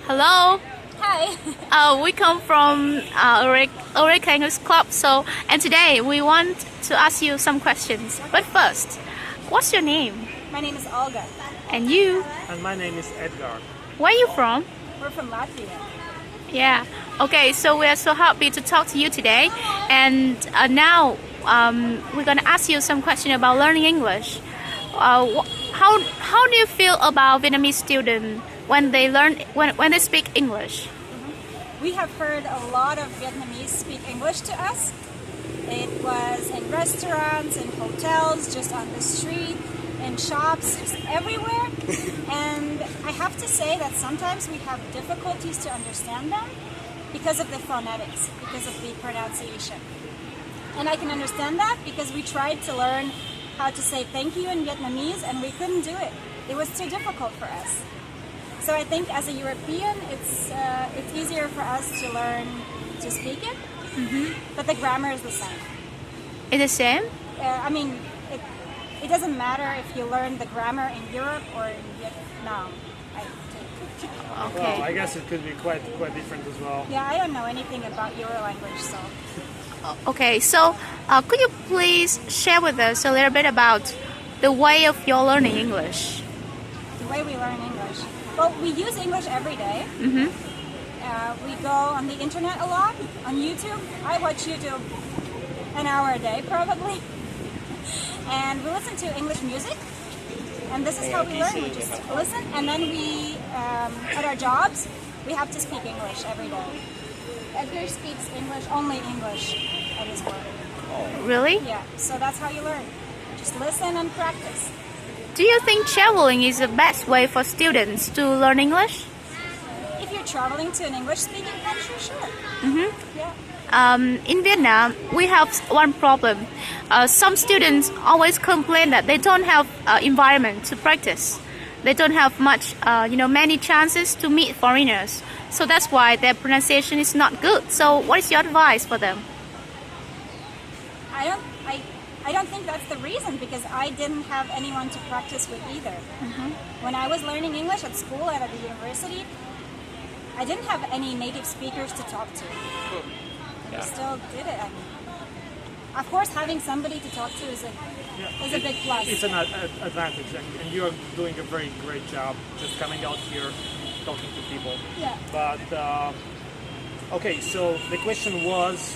Hello. Hi. We come from Oreka English Club. And today we want to ask you some questions. But first, what's your name? My name is Olga. And you? And my name is Edgar. Where are you from? We're from Latvia. Yeah. Okay. So we are so happy to talk to you today. And now we're gonna ask you some questions about learning English. How do you feel about Vietnamese students when they speak English? We have heard a lot of Vietnamese speak English to us. It was in restaurants, in hotels, just on the street, in shops, just everywhere. And I have to say that sometimes we have difficulties to understand them because of the phonetics, because of the pronunciation. And I can understand that because we tried to learn how to say thank you in Vietnamese and we couldn't do it. It was too difficult for us. So I think as a European, it's easier for us to learn to speak it, but the grammar is the same. It's the same? I mean, it doesn't matter if you learn the grammar in Europe or in Vietnam, I think. Okay. Well, I guess it could be quite different as well. Yeah, I don't know anything about your language, so. Okay, so could you please share with us a little bit about the way of your learning English? The way we learn English. Well, we use English every day. We go on the internet a lot, on YouTube. I watch YouTube an hour a day, probably. And we listen to English music. And this is how we learn. We just listen, and then we, at our jobs, we have to speak English every day. Edgar speaks English, only English at his work. Really? Yeah, so that's how you learn. Just listen and practice. Do you think traveling is the best way for students to learn English? If you're traveling to an English-speaking country, sure. Yeah. In Vietnam, we have one problem. Some students always complain that they don't have environment to practice. They don't have many chances to meet foreigners. So that's why their pronunciation is not good. So what is your advice for them? I don't think that's the reason, because I didn't have anyone to practice with either. When I was learning English at school and at the university, I didn't have any native speakers to talk to. I still did it. I mean, of course, having somebody to talk to is a big plus. It's an advantage, and you're doing a very great job just coming out here, talking to people. Yeah. But okay, so the question was,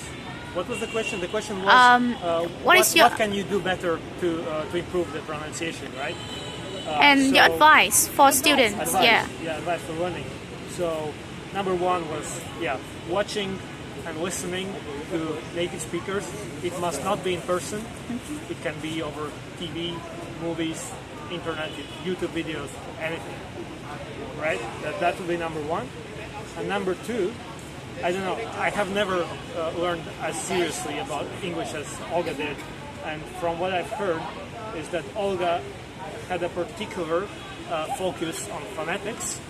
what was the question? The question was, what can you do better to improve the pronunciation, right? And your advice for students? Advice for learning. So number one was watching and listening to native speakers. It must not be in person. It can be over TV, movies, internet, YouTube videos, anything. Right? That would be number one. And number two, I don't know, I have never learned as seriously about English as Olga did. And from what I've heard is that Olga had a particular focus on phonetics,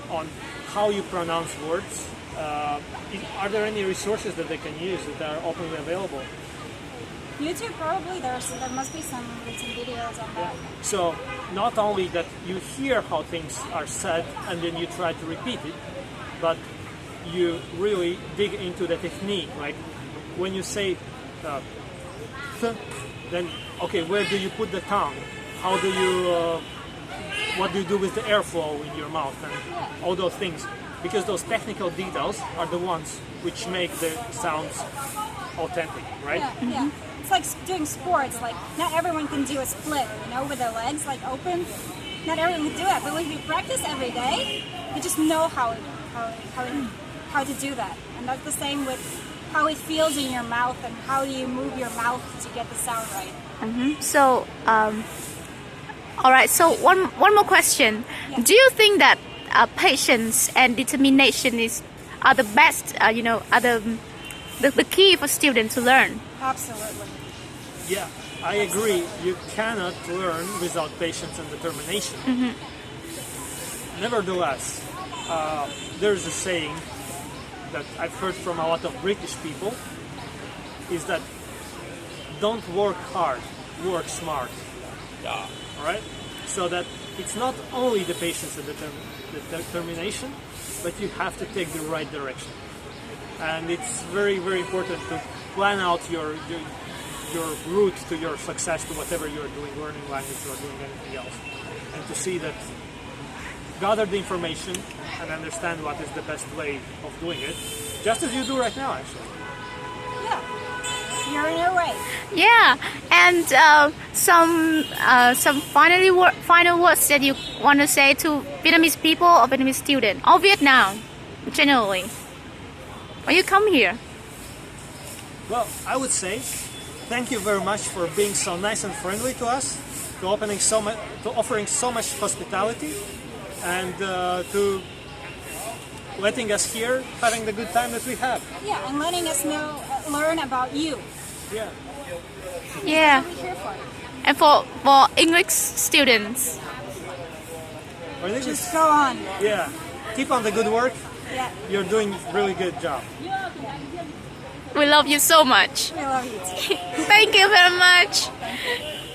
on how you pronounce words. Are there any resources that they can use that are openly available? YouTube, probably. There must be some videos on that. So not only that you hear how things are said and then you try to repeat it, but you really dig into the technique. Like when you say th, then okay, where do you put the tongue? How do you what do you do with the airflow in your mouth and all those things? Because those technical details are the ones which make the sounds authentic, right? Yeah. It's like doing sports. Like not everyone can do a split, with their legs like open. Not everyone can do that, but when you practice every day, you just know how to do that. And that's the same with how it feels in your mouth and how you move your mouth to get the sound right. So, all right. So one more question. Yeah. Do you think that patience and determination are the best? Are the key for students to learn? Absolutely. Yeah, I agree. You cannot learn without patience and determination. Nevertheless, there's a saying that I've heard from a lot of British people, is that don't work hard, work smart. Yeah. All right? So that it's not only the patience and the determination, but you have to take the right direction. And it's very, very important to plan out your route to your success, to whatever you're doing, learning language or doing anything else. And to see that, gather the information and understand what is the best way of doing it, just as you do right now, actually. Yeah, you're in your way. Yeah, and some final words that you want to say to Vietnamese people or Vietnamese students or Vietnam generally when you come here. Well, I would say thank you very much for being so nice and friendly to us, to offering so much hospitality, and to letting us here, having the good time that we have. Yeah, and letting us know, learn about you. Yeah. Yeah, What we're here for. and for English students. I think Just go on. yeah. Keep on the good work. Yeah, You're doing a really good job. We love you so much. we love you too. Thank you very much.